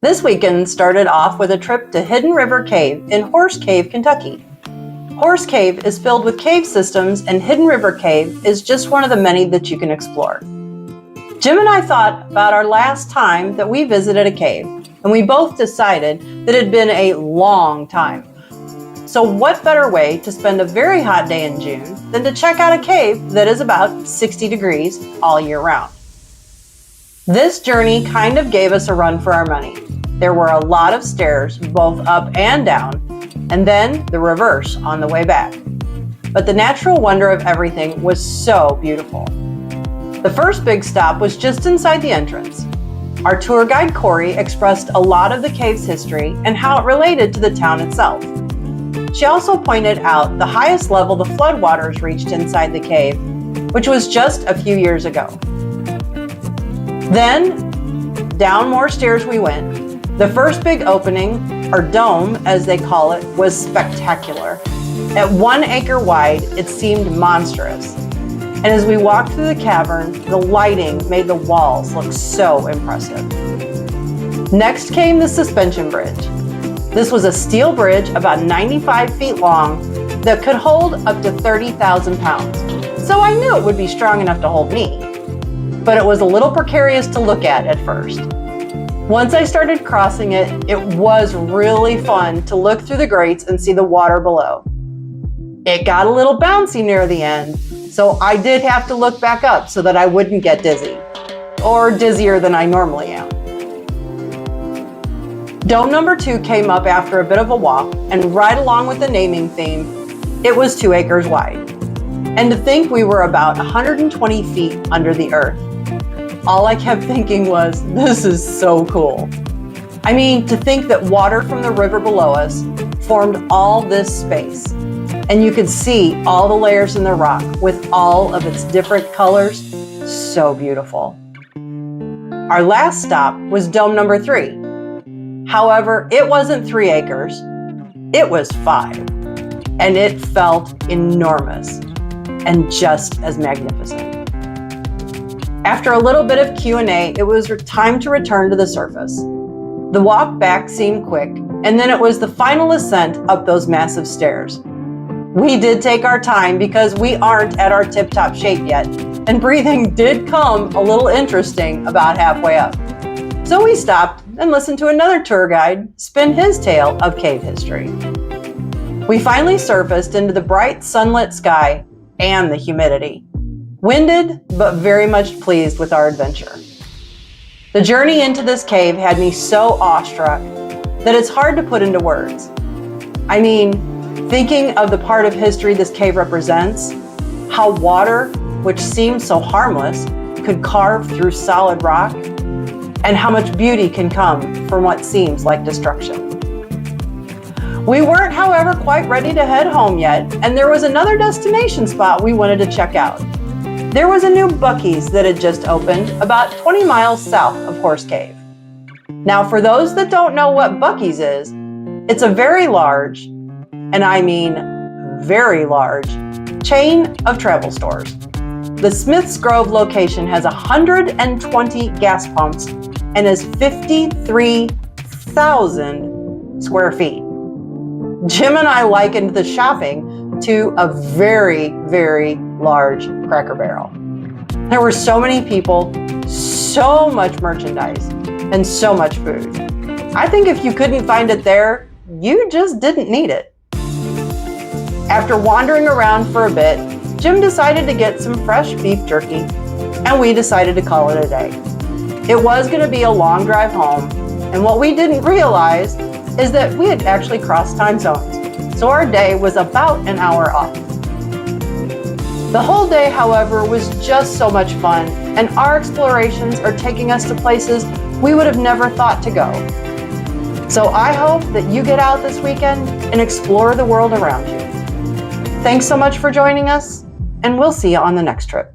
This weekend started off with a trip to Hidden River Cave in Horse Cave, Kentucky. Horse Cave is filled with cave systems, and Hidden River Cave is just one of the many that you can explore. Jim and I thought about our last time that we visited a cave, and we both decided that it had been a long time. So what better way to spend a very hot day in June than to check out a cave that is about 60 degrees all year round. This journey kind of gave us a run for our money. There were a lot of stairs, both up and down, and then the reverse on the way back. But the natural wonder of everything was so beautiful. The first big stop was just inside the entrance. Our tour guide, Corey, expressed a lot of the cave's history and how it related to the town itself. She also pointed out the highest level the floodwaters reached inside the cave, which was just a few years ago. Then, down more stairs we went. The first big opening, or dome as they call it, was spectacular. At 1 acre wide, it seemed monstrous. And as we walked through the cavern, the lighting made the walls look so impressive. Next came the suspension bridge. This was a steel bridge about 95 feet long that could hold up to 30,000 pounds. So I knew it would be strong enough to hold me. But it was a little precarious to look at first. Once I started crossing it, it was really fun to look through the grates and see the water below. It got a little bouncy near the end, so I did have to look back up so that I wouldn't get dizzy, or dizzier than I normally am. Dome number 2 came up after a bit of a walk, and right along with the naming theme, it was 2 acres wide. And to think we were about 120 feet under the earth. All I kept thinking was, this is so cool. I mean, to think that water from the river below us formed all this space, and you could see all the layers in the rock with all of its different colors, so beautiful. Our last stop was dome number 3. However, it wasn't 3 acres, it was 5, and it felt enormous and just as magnificent. After a little bit of Q&A, it was time to return to the surface. The walk back seemed quick, and then it was the final ascent up those massive stairs. We did take our time because we aren't at our tip-top shape yet, and breathing did come a little interesting about halfway up. So we stopped and listened to another tour guide spin his tale of cave history. We finally surfaced into the bright sunlit sky and the humidity. Winded, but very much pleased with our adventure. The journey into this cave had me so awestruck that it's hard to put into words. I mean, thinking of the part of history this cave represents, how water, which seems so harmless, could carve through solid rock, and how much beauty can come from what seems like destruction. We weren't, however, quite ready to head home yet, and there was another destination spot we wanted to check out. There was a new Buc-ee's that had just opened about 20 miles south of Horse Cave. Now, for those that don't know what Buc-ee's is, it's a very large, and I mean very large, chain of travel stores. The Smiths Grove location has 120 gas pumps and is 53,000 square feet. Jim and I likened the shopping to a very, very large Cracker Barrel. There were so many people, so much merchandise, and so much food. I think if you couldn't find it there, you just didn't need it. After wandering around for a bit, Jim decided to get some fresh beef jerky, and we decided to call it a day. It was going to be a long drive home, and what we didn't realize is that we had actually crossed time zones, so our day was about an hour off. The whole day, however, was just so much fun, and our explorations are taking us to places we would have never thought to go. So I hope that you get out this weekend and explore the world around you. Thanks so much for joining us, and we'll see you on the next trip.